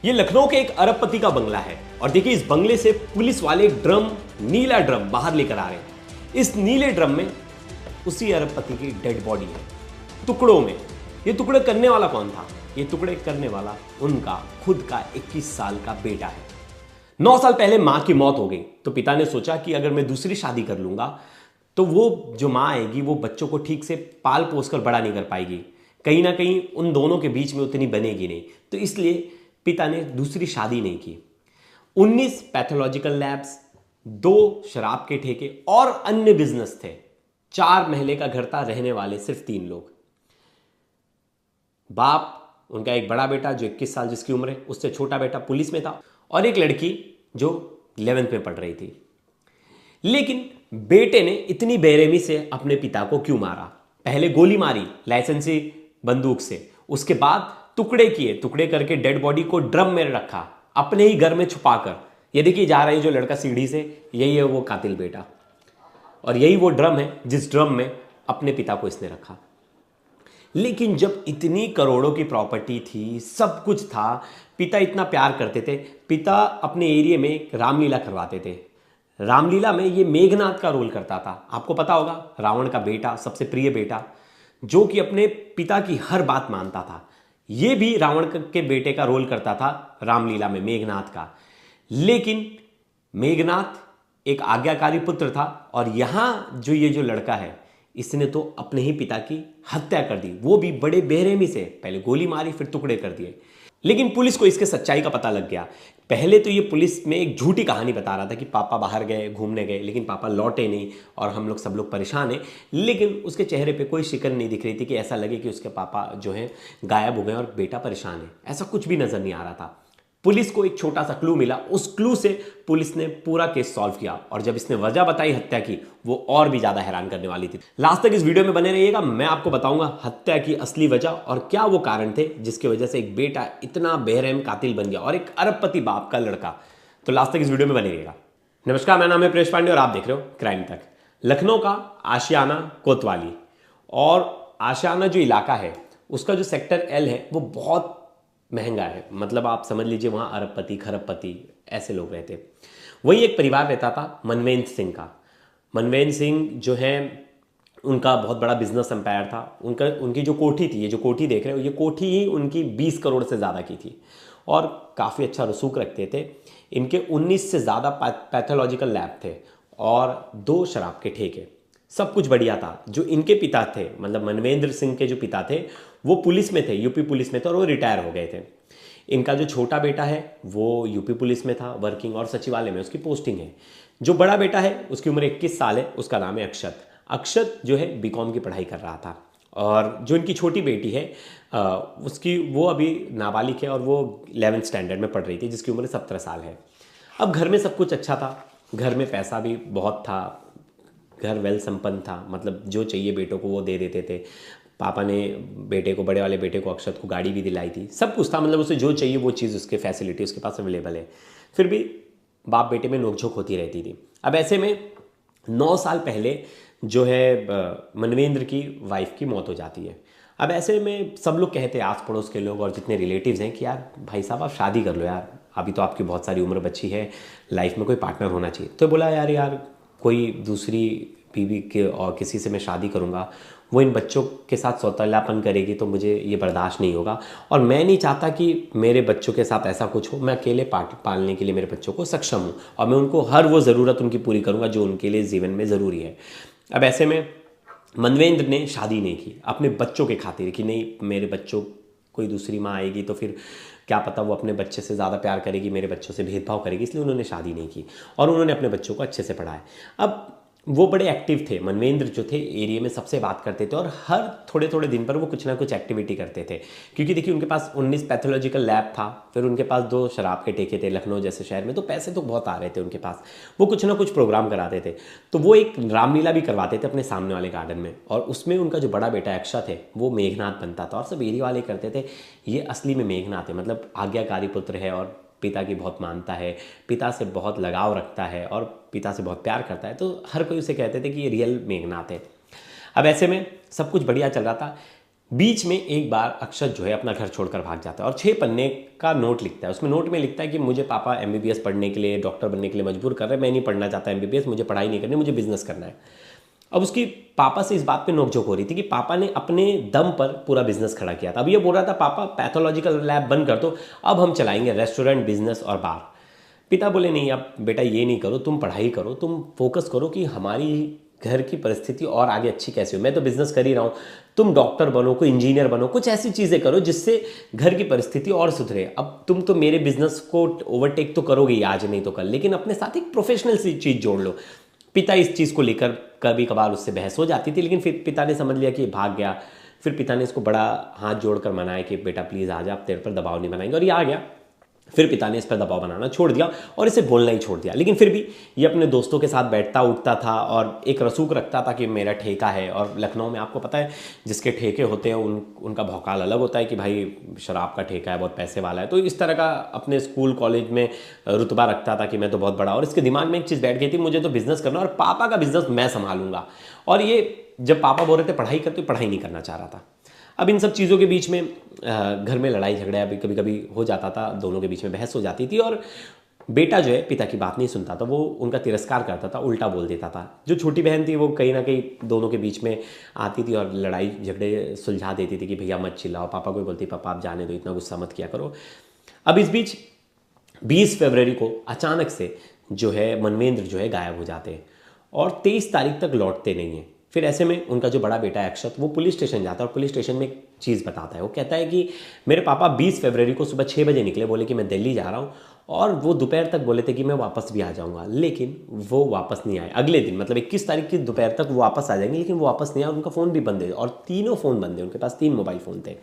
ये लखनऊ के एक अरबपति का बंगला है और देखिए इस बंगले से पुलिस वाले एक ड्रम, नीला ड्रम बाहर लेकर आ रहे हैं। इस नीले ड्रम में उसी अरबपति की डेड बॉडी है, टुकड़ों में। ये टुकड़े करने वाला कौन था? ये टुकड़े करने वाला उनका खुद का 21 साल का बेटा है। 9 साल पहले मां की मौत हो गई तो पिता ने सोचा कि अगर मैं दूसरी शादी कर लूंगा तो वो जो मां आएगी वो बच्चों को ठीक से पाल पोस कर बड़ा नहीं कर पाएगी, कहीं ना कहीं उन दोनों के बीच में उतनी बनेगी नहीं। तो इसलिए पिता ने दूसरी शादी नहीं की। 19 पैथोलॉजिकल लैब्स, 2 शराब के ठेके और अन्य बिजनेस थे। 4 महले का घर था, रहने वाले सिर्फ 3 लोग। बाप, उनका एक बड़ा बेटा जो 21 साल जिसकी उम्र है, उससे छोटा बेटा पुलिस में था और एक लड़की जो 11th में पढ़ रही थी। लेकिन बेटे ने इतनी बेरहमी से अपने पिता को क्यों मारा? पहले गोली मारी लाइसेंसी बंदूक से, उसके बाद टुकड़े किए, टुकड़े करके डेड बॉडी को ड्रम में रखा, अपने ही घर में छुपाकर। ये देखिए जा रही जो लड़का सीढ़ी से, यही है वो कातिल बेटा और यही वो ड्रम है जिस ड्रम में अपने पिता को इसने रखा। लेकिन जब इतनी करोड़ों की प्रॉपर्टी थी, सब कुछ था, पिता इतना प्यार करते थे, पिता अपने एरिया में एक रामलीला करवाते थे। रामलीला में ये मेघनाथ का रोल करता था। आपको पता होगा, रावण का बेटा, सबसे प्रिय बेटा, जो कि अपने पिता की हर बात मानता था। ये भी रावण के बेटे का रोल करता था रामलीला में, मेघनाथ का। लेकिन मेघनाथ एक आज्ञाकारी पुत्र था और यहां ये जो लड़का है, इसने तो अपने ही पिता की हत्या कर दी, वो भी बड़े बेरहमी से। पहले गोली मारी, फिर टुकड़े कर दिए। लेकिन पुलिस को इसके सच्चाई का पता लग गया। पहले तो ये पुलिस में एक झूठी कहानी बता रहा था कि पापा बाहर गए, घूमने गए, लेकिन पापा लौटे नहीं और हम लोग सब लोग परेशान हैं। लेकिन उसके चेहरे पे कोई शिकन नहीं दिख रही थी कि ऐसा लगे कि उसके पापा जो है गायब हो गए और बेटा परेशान है। ऐसा कुछ भी नजर नहीं आ रहा था। पुलिस को एक छोटा सा क्लू मिला, उस क्लू से पुलिस ने पूरा केस सॉल्व किया और जब इसने वजह बताई हत्या की, वो और भी ज्यादा हैरान करने वाली थी। लास्ट तक इस वीडियो में बने रहिएगा, मैं आपको बताऊंगा हत्या की असली वजह और क्या वो कारण थे जिसकी वजह से एक बेटा इतना बेरहम कातिल बन गया और एक अरबपति बाप का लड़का। तो लास्ट तक इस वीडियो में बने रहिएगा। नमस्कार, मेरा नाम है प्रेश पांडे और आप देख रहे हो क्राइम तक। लखनऊ का आशियाना कोतवाली, और आशियाना जो इलाका है उसका जो सेक्टर एल है वो बहुत महंगा है। मतलब आप समझ लीजिए वहाँ अरबपति, खरबपति ऐसे लोग रहते। वही एक परिवार रहता था मनवेंद्र सिंह का। मनवेंद्र सिंह जो है, उनका बहुत बड़ा बिजनेस एम्पायर था। उनकी जो कोठी थी, ये जो कोठी देख रहे हो, ये कोठी ही उनकी 20 करोड़ से ज़्यादा की थी और काफ़ी अच्छा रसूख रखते थे। इनके 19 से ज़्यादा पैथोलॉजिकल लैब थे और 2 शराब के ठेके। सब कुछ बढ़िया था। जो इनके पिता थे, मतलब मनवेंद्र सिंह के जो पिता थे, वो पुलिस में थे, यूपी पुलिस में थे और वो रिटायर हो गए थे। इनका जो छोटा बेटा है वो यूपी पुलिस में था वर्किंग और सचिवालय में उसकी पोस्टिंग है। जो बड़ा बेटा है उसकी उम्र 21 साल है, उसका नाम है अक्षत। अक्षत जो है बीकॉम की पढ़ाई कर रहा था और जो इनकी छोटी बेटी है वो अभी नाबालिग है और वो 11th स्टैंडर्ड में पढ़ रही थी, जिसकी उम्र 17 साल है। अब घर में सब कुछ अच्छा था, घर में पैसा भी बहुत था, घर वेल संपन्न था। मतलब जो चाहिए बेटों को वो दे देते थे। पापा ने बेटे को, बड़े वाले बेटे को, अक्षत को गाड़ी भी दिलाई थी, सब कुछ था। मतलब उसे जो चाहिए वो चीज़, उसके फैसिलिटी उसके पास अवेलेबल है। फिर भी बाप बेटे में नोकझोंक होती रहती थी। अब ऐसे में 9 साल पहले जो है मनवेंद्र की वाइफ की मौत हो जाती है। अब ऐसे में सब लोग कहते हैं, आस पड़ोस के लोग और जितने रिलेटिव्स हैं, कि यार भाई साहब आप शादी कर लो यार, अभी तो आपकी बहुत सारी उम्र बची है, लाइफ में कोई पार्टनर होना चाहिए। तो बोला यार कोई दूसरी बीवी के और किसी से मैं शादी करूंगा, वो इन बच्चों के साथ सौतेलापन करेगी तो मुझे ये बर्दाश्त नहीं होगा और मैं नहीं चाहता कि मेरे बच्चों के साथ ऐसा कुछ हो। मैं अकेले पालने के लिए मेरे बच्चों को सक्षम हूँ और मैं उनको हर वो ज़रूरत उनकी पूरी करूँगा जो उनके लिए जीवन में ज़रूरी है। अब ऐसे में मनवेंद्र ने शादी नहीं की अपने बच्चों के खातिर, कि नहीं मेरे बच्चों, कोई दूसरी माँ आएगी तो फिर क्या पता वो अपने बच्चे से ज़्यादा प्यार करेगी, मेरे बच्चों से भेदभाव करेगी, इसलिए उन्होंने शादी नहीं की और उन्होंने अपने बच्चों को अच्छे से पढ़ाया। अब वो बड़े एक्टिव थे, मनवेंद्र जो थे एरिया में सबसे बात करते थे और हर थोड़े थोड़े दिन पर वो कुछ ना कुछ एक्टिविटी करते थे। क्योंकि देखिए उनके पास 19 पैथोलॉजिकल लैब था, फिर उनके पास 2 शराब के ठेके थे लखनऊ जैसे शहर में, तो पैसे तो बहुत आ रहे थे उनके पास। वो कुछ ना कुछ प्रोग्राम कराते थे। तो वो एक रामलीला भी करवाते थे अपने सामने वाले गार्डन में और उसमें उनका जो बड़ा बेटा अक्षत है वो मेघनाथ बनता था और सब एरिया वाले करते थे ये असली में मेघनाथ है, मतलब आज्ञाकारी पुत्र है और पिता की बहुत मानता है, पिता से बहुत लगाव रखता है और पिता से बहुत प्यार करता है। तो हर कोई उसे कहते थे कि ये रियल मेघनाथ है। अब ऐसे में सब कुछ बढ़िया चल रहा था। बीच में एक बार अक्षत जो है अपना घर छोड़कर भाग जाता है और 6 पन्ने का नोट लिखता है। उसमें नोट में लिखता है कि मुझे पापा एमबीबीएस पढ़ने के लिए, डॉक्टर बनने के लिए मजबूर कर रहे हैं, मैं नहीं पढ़ना चाहता एमबीबीएस, मुझे पढ़ाई नहीं करनी, मुझे बिजनेस करना है। अब उसकी पापा से इस बात पे नोकझोंक हो रही थी कि पापा ने अपने दम पर पूरा बिजनेस खड़ा किया था। अब ये बोल रहा था पापा पैथोलॉजिकल लैब बंद कर दो, अब हम चलाएंगे रेस्टोरेंट, बिजनेस और बार। पिता बोले नहीं, अब बेटा ये नहीं करो, तुम पढ़ाई करो, तुम फोकस करो कि हमारी घर की परिस्थिति और आगे अच्छी कैसे हो। मैं तो बिजनेस कर ही रहा हूँ, तुम डॉक्टर बनो, कोई इंजीनियर बनो, कुछ ऐसी चीज़ें करो जिससे घर की परिस्थिति और सुधरे। अब तुम तो मेरे बिजनेस को ओवरटेक तो करोगे ही, आज नहीं तो कल, लेकिन अपने साथ एक प्रोफेशनल सी चीज़ जोड़ लो। पिता इस चीज़ को लेकर कभी कभार उससे बहस हो जाती थी, लेकिन फिर पिता ने समझ लिया कि भाग गया। फिर पिता ने इसको बड़ा हाथ जोड़कर मनाया कि बेटा प्लीज़ आ जा, अब तेरे पर दबाव नहीं बनाएंगे, और ये आ गया। फिर पिता ने इस पर दबाव बनाना छोड़ दिया और इसे बोलना ही छोड़ दिया। लेकिन फिर भी ये अपने दोस्तों के साथ बैठता उठता था और एक रसूख रखता था कि मेरा ठेका है। और लखनऊ में आपको पता है जिसके ठेके होते हैं उनका भौकाल अलग होता है कि भाई शराब का ठेका है, बहुत पैसे वाला है। तो इस तरह का अपने स्कूल कॉलेज में रुतबा रखता था कि मैं तो बहुत बड़ा। और इसके दिमाग में एक चीज़ बैठ गई थी, मुझे तो बिजनेस करना और पापा का बिजनेस मैं संभालूंगा। और ये जब पापा बोल रहे थे पढ़ाई कर, तो पढ़ाई नहीं करना चाह रहा था। अब इन सब चीज़ों के बीच में घर में लड़ाई झगड़ा अभी कभी कभी हो जाता था, दोनों के बीच में बहस हो जाती थी। और बेटा जो है पिता की बात नहीं सुनता था, वो उनका तिरस्कार करता था, उल्टा बोल देता था। जो छोटी बहन थी वो कहीं ना कहीं दोनों के बीच में आती थी और लड़ाई झगड़े सुलझा देती थी कि भैया मत चिल्लाओ। पापा को बोलती पापा आप जाने दो, इतना गुस्सा मत किया करो। अब इस बीच 20 फरवरी को अचानक से जो है मनवेंद्र जो है गायब हो जाते हैं और 23 तारीख तक लौटते नहीं हैं। फिर ऐसे में उनका जो बड़ा बेटा है अक्षत, वो पुलिस स्टेशन जाता है और पुलिस स्टेशन में एक चीज़ बताता है। वो कहता है कि मेरे पापा 20 फरवरी को सुबह 6 बजे निकले, बोले कि मैं दिल्ली जा रहा हूँ, और वो दोपहर तक बोले थे कि मैं वापस भी आ जाऊँगा, लेकिन वो वापस नहीं आए। अगले दिन मतलब 21 तारीख की दोपहर तक वो वापस आ जाएंगे, लेकिन वो वापस नहीं आए। उनका फ़ोन भी बंद है और तीनों फ़ोन बंद है, उनके पास 3 मोबाइल फ़ोन थे।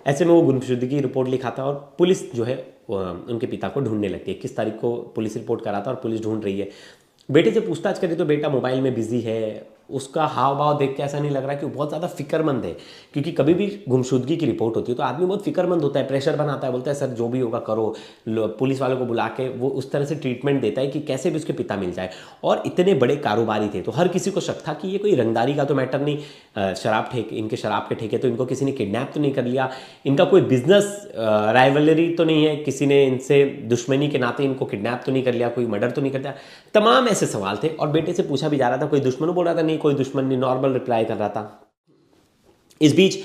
ऐसे में वो गुमशुदगी की रिपोर्ट लिखाता और पुलिस जो है उनके पिता को ढूंढने लगती है। 21 तारीख को पुलिस रिपोर्ट कराता और पुलिस ढूंढ रही है। बेटे से पूछताछ करी तो बेटा मोबाइल में बिजी है। उसका हाव भाव देख के ऐसा नहीं लग रहा कि वो बहुत ज़्यादा फिक्रमंद है, क्योंकि कभी भी गुमशुदगी की रिपोर्ट होती है तो आदमी बहुत फिक्रमंद होता है, प्रेशर बनाता है, बोलता है सर जो भी होगा करो। पुलिस वालों को बुला के वो उस तरह से ट्रीटमेंट देता है कि कैसे भी उसके पिता मिल जाए। और इतने बड़े कारोबारी थे तो हर किसी को शक था कि ये कोई रंगदारी का तो मैटर नहीं, शराब ठेके, इनके शराब के ठेके तो इनको किसी ने किडनैप तो नहीं कर लिया, इनका कोई बिजनेस राइवलरी तो नहीं है, किसी ने इनसे दुश्मनी के नाते इनको किडनैप तो नहीं कर लिया, कोई मर्डर तो नहीं कर दिया। तमाम ऐसे सवाल थे। और बेटे से पूछा भी जा रहा था कोई दुश्मन, बोल रहा था नहीं कोई दुश्मन नहीं, नॉर्मल रिप्लाई कर रहा था। इस बीच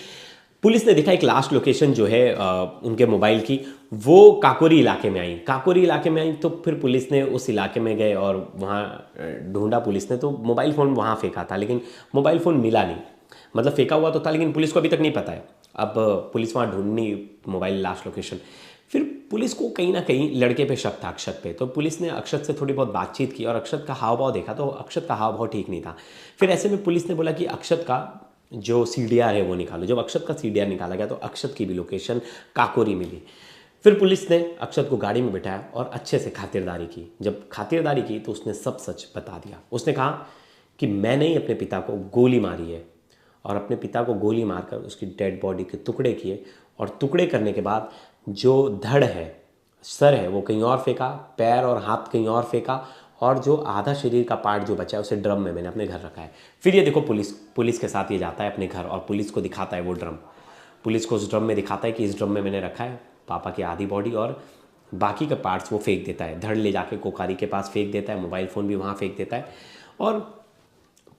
पुलिस ने देखा एक लास्ट लोकेशन जो है उनके मोबाइल की, वो काकोरी इलाके में आई। काकोरी इलाके में आई तो फिर पुलिस ने उस इलाके में गए और वहाँ ढूंढा पुलिस ने, तो मोबाइल फ़ोन वहाँ फेंका था, लेकिन मोबाइल फ़ोन मिला नहीं। मतलब फेंका हुआ तो था लेकिन पुलिस को अभी तक नहीं पता है। अब पुलिस वहाँ ढूंढनी मोबाइल लास्ट लोकेशन। फिर पुलिस को कहीं ना कहीं लड़के पे शक था, अक्षत पे। तो पुलिस ने अक्षत से थोड़ी बहुत बातचीत की और अक्षत का हाव भाव देखा तो अक्षत का हाव भाव ठीक नहीं था। फिर ऐसे में पुलिस ने बोला कि अक्षत का जो सीडीआर है वो निकालो। जब अक्षत का सीडीआर निकाला गया तो अक्षत की भी लोकेशन काकोरी मिली। फिर पुलिस ने अक्षत को गाड़ी में बिठाया और अच्छे से खातिरदारी की। जब खातिरदारी की तो उसने सब सच बता दिया। उसने कहा कि मैंने ही अपने पिता को गोली मारी है, और अपने पिता को गोली मारकर उसकी डेड बॉडी के टुकड़े किए, और टुकड़े करने के बाद जो धड़ है, सर है, वो कहीं और फेंका, पैर और हाथ कहीं और फेंका, और जो आधा शरीर का पार्ट जो बचा है उसे ड्रम में मैंने अपने घर रखा है। फिर ये देखो पुलिस के साथ ये जाता है अपने घर और पुलिस को दिखाता है वो ड्रम। पुलिस को उस ड्रम में दिखाता है कि इस ड्रम में मैंने रखा है पापा की आधी बॉडी, और बाकी के पार्ट्स वो फेंक देता है। धड़ ले जाके कोकारी के पास फेंक देता है, मोबाइल फ़ोन भी वहाँ फेंक देता है, और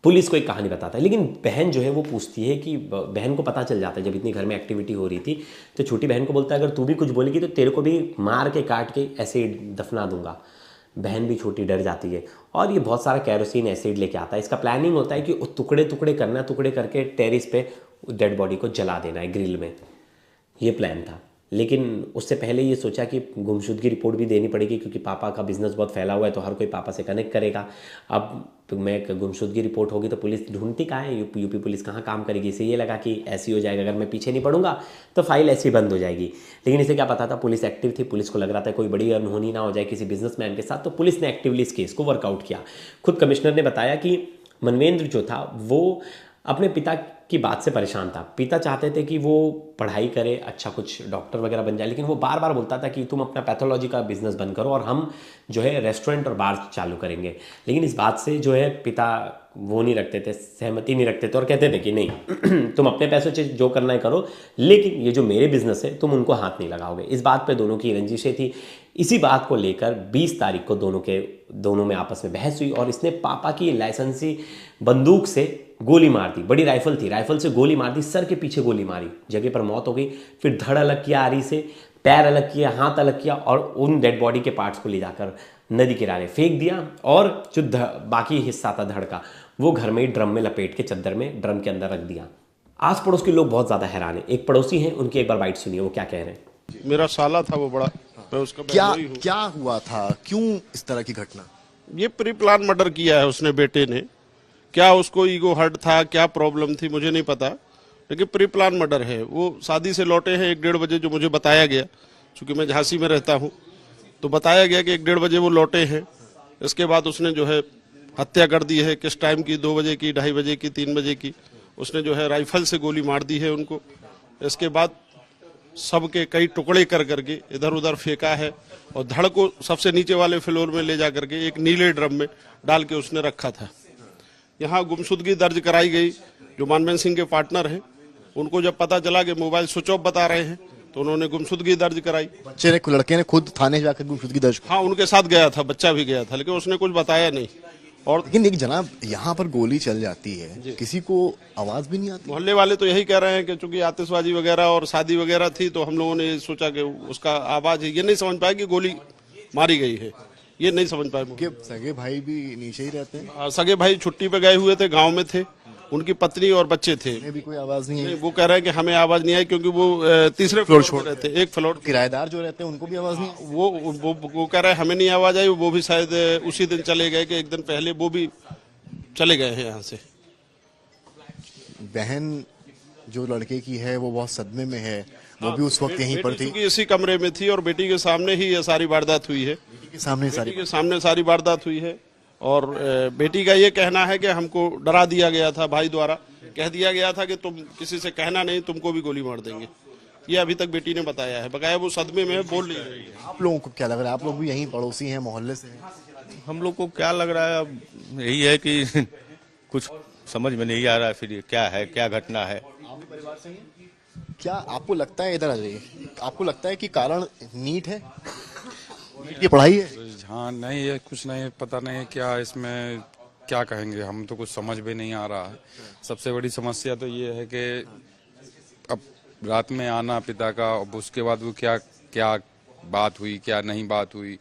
पुलिस को एक कहानी बताता है। लेकिन बहन जो है वो पूछती है कि बहन को पता चल जाता है जब इतनी घर में एक्टिविटी हो रही थी, तो छोटी बहन को बोलता है अगर तू भी कुछ बोलेगी तो तेरे को भी मार के काट के ऐसे दफना दूंगा। बहन भी छोटी डर जाती है और ये बहुत सारा कैरोसिन एसिड लेके आता है। इसका प्लानिंग होता है कि टुकड़े टुकड़े करना, टुकड़े करके टेरिस पे डेड बॉडी को जला देना है ग्रिल में। ये प्लान था। लेकिन उससे पहले ये सोचा कि गुमशुदगी रिपोर्ट भी देनी पड़ेगी, क्योंकि पापा का बिजनेस बहुत फैला हुआ है तो हर कोई पापा से कनेक्ट करेगा। अब तो मैं गुमशुदगी रिपोर्ट होगी तो पुलिस ढूंढती कहाँ है, यूपी पुलिस कहाँ काम करेगी। इसे ये लगा कि ऐसी हो जाएगा, अगर मैं पीछे नहीं पड़ूंगा तो फाइल ऐसी बंद हो जाएगी। लेकिन इसे क्या पता था, पुलिस एक्टिव थी। पुलिस को लग रहा था कोई बड़ी अनहोनी ना हो जाए किसी बिजनेसमैन के साथ, तो पुलिस ने एक्टिवली इस केस को वर्कआउट किया। खुद कमिश्नर ने बताया कि मनवेंद्र जो था वो अपने पिता की बात से परेशान था। पिता चाहते थे कि वो पढ़ाई करे, अच्छा कुछ डॉक्टर वगैरह बन जाए, लेकिन वो बार बार बोलता था कि तुम अपना पैथोलॉजी का बिजनेस बंद करो और हम जो है रेस्टोरेंट और बार चालू करेंगे। लेकिन इस बात से जो है पिता वो नहीं रखते थे, सहमति नहीं रखते थे और कहते थे कि नहीं तुम अपने पैसों से जो करना है करो, लेकिन ये जो मेरे बिजनेस है तुम उनको हाथ नहीं लगाओगे। इस बात पे दोनों की रंजिशें थी। इसी बात को लेकर 20 तारीख को दोनों में आपस में बहस हुई और इसने पापा की लाइसेंसी बंदूक से गोली मार दी। बड़ी राइफल थी, राइफल से गोली मार दी, सर के पीछे गोली मारी, जगह पर मौत हो गई। फिर धड़ अलग किया आरी से, पैर अलग किया, हाथ अलग किया और उन डेड बॉडी के पार्ट्स को ले जाकर नदी किनारे फेंक दिया और जो बाकी हिस्सा था धड़ का वो घर में ही ड्रम में लपेट के चद्दर में ड्रम के अंदर रख दिया। आस पड़ोस के लोग बहुत ज्यादा हैरान हैं। एक पड़ोसी हैं, उनकी एक बार बाइट सुनिए वो क्या कह रहे हैं। मेरा साला था वो बड़ा, मैं उसका क्या हुआ था, क्यों इस तरह की घटना? ये प्री प्लान मर्डर किया है उसने, बेटे ने। क्या उसको ईगो हर्ट था, क्या प्रॉब्लम थी मुझे नहीं पता, लेकिन प्री प्लान मर्डर है। वो शादी से लौटे हैं 1-1:30 बजे, जो मुझे बताया गया, क्योंकि मैं झांसी में रहता हूँ, तो बताया गया कि 1-1:30 बजे वो लौटे हैं। इसके बाद उसने जो है हत्या कर दी है। किस टाइम की, 2 बजे की, 2:30 बजे की, 3 बजे की, उसने जो है राइफल से गोली मार दी है उनको। इसके बाद सबके कई टुकड़े कर करके इधर उधर फेंका है और धड़ को सबसे नीचे वाले फ्लोर में ले जा करके एक नीले ड्रम में डाल के उसने रखा था। यहाँ गुमशुदगी दर्ज कराई गई। जो मानवेंद्र सिंह के पार्टनर हैं, उनको जब पता चला कि मोबाइल स्विच ऑफ बता रहे हैं तो उन्होंने गुमशुदगी दर्ज कराई। लड़के ने खुद थाने जाकर गुमशुदगी दर्ज? हाँ, उनके साथ गया था, बच्चा भी गया था, लेकिन उसने कुछ बताया नहीं। और लेकिन एक जनाब, यहाँ पर गोली चल जाती है, किसी को आवाज भी नहीं आती? मोहल्ले वाले तो यही कह रहे हैं कि चूंकि आतिशबाजी वगैरह और शादी वगैरह थी तो हम लोगों ने सोचा कि उसका आवाज है। ये नहीं समझ पाया कि गोली मारी गई है, ये नहीं समझ पाए। सगे भाई भी नीचे ही रहते हैं? सगे भाई छुट्टी पे गए हुए थे, गाँव में थे, उनकी पत्नी और बच्चे थे। भी कोई आवाज नहीं है? वो कह रहे हैं कि हमें आवाज नहीं आई, क्योंकि वो तीसरे फ्लोर छोड़ रहे थे। एक फ्लोर किराएदार जो रहते हैं उनको भी आवाज नहीं? वो कह रहे हैं हमें नहीं आवाज आई। वो भी शायद उसी दिन चले गए कि एक दिन पहले वो भी चले गए हैं यहाँ से। बहन जो लड़के की है वो बहुत सदमे में है, वो भी उस वक्त यहीं पर थी? इसी कमरे में थी और बेटी के सामने ही ये सारी वारदात हुई है। बेटी के सामने सारी वारदात हुई है। और बेटी का ये कहना है कि हमको डरा दिया गया था, भाई द्वारा कह दिया गया था कि तुम किसी से कहना नहीं, तुमको भी गोली मार देंगे। ये अभी तक बेटी ने बताया है, बकाया वो सदमे में बोल नहीं रही है। आप लोगों को क्या लग रहा है? आप लोग भी यहीं पड़ोसी हैं, मोहल्ले से हैं? हम लोग को क्या लग रहा है, अब यही है कि कुछ समझ में नहीं आ रहा है फिर ये क्या है, क्या घटना है। आप भी परिवार से हैं? क्या आपको लगता है, इधर आ जाइए, आपको लगता है कि कारण नीट है, नीट की पढ़ाई है? हाँ, नहीं ये कुछ नहीं पता नहीं क्या इसमें क्या कहेंगे, हम तो कुछ समझ भी नहीं आ रहा है। सबसे बड़ी समस्या तो ये है कि अब रात में आना पिता का, अब उसके बाद वो क्या क्या बात हुई, क्या नहीं बात हुई।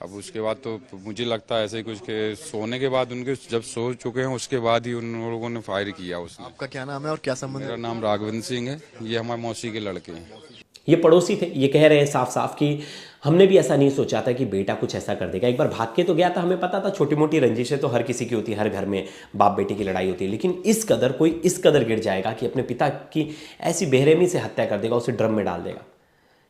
अब उसके बाद तो मुझे लगता है ऐसे कुछ के सोने के बाद, उनके जब सो चुके हैं उसके बाद ही उन लोगों ने फायर किया उसने। आपका क्या नाम है और क्या संबंध? मेरा नाम राघवेंद्र सिंह है, ये हमारे मौसी के लड़के हैं। ये पड़ोसी थे, ये कह रहे हैं साफ साफ कि हमने भी ऐसा नहीं सोचा था कि बेटा कुछ ऐसा कर देगा। एक बार भाग के तो गया था, हमें पता था छोटी मोटी रंजिशें तो हर किसी की होती है, हर घर में बाप बेटी की लड़ाई होती है, लेकिन कोई इस कदर गिर जाएगा कि अपने पिता की ऐसी बेरहमी से हत्या कर देगा, उसे ड्रम में डाल देगा,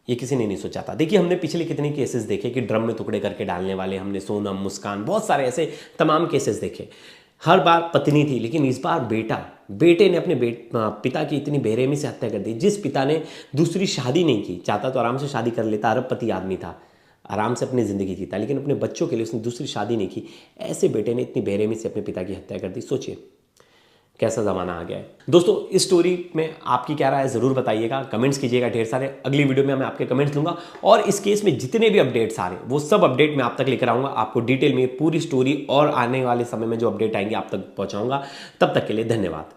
ये किसी ने नहीं सोचा था। देखिए, हमने पिछले कितने केसेस देखे कि ड्रम में टुकड़े करके डालने वाले, हमने सोनम, मुस्कान, बहुत सारे ऐसे तमाम केसेस देखे। हर बार पत्नी थी, लेकिन इस बार बेटे ने अपने पिता की इतनी बेरहमी से हत्या कर दी। जिस पिता ने दूसरी शादी नहीं की, चाहता तो आराम से शादी कर लेता, अरबपति आदमी था, आराम से अपनी ज़िंदगी जीता, लेकिन अपने बच्चों के लिए उसने दूसरी शादी नहीं की। ऐसे बेटे ने इतनी बेरहमी से अपने पिता की हत्या कर दी। सोचिए कैसा ज़माना आ गया है। दोस्तों, इस स्टोरी में आपकी क्या राय है ज़रूर बताइएगा, कमेंट्स कीजिएगा ढेर सारे। अगली वीडियो में मैं आपके कमेंट्स लूँगा और इस केस में जितने भी अपडेट्स आ रहे हैं वो सब अपडेट मैं आप तक लेकर आऊँगा। आपको डिटेल में पूरी स्टोरी और आने वाले समय में जो अपडेट आएंगे आप तक पहुँचाऊँगा। तब तक के लिए धन्यवाद।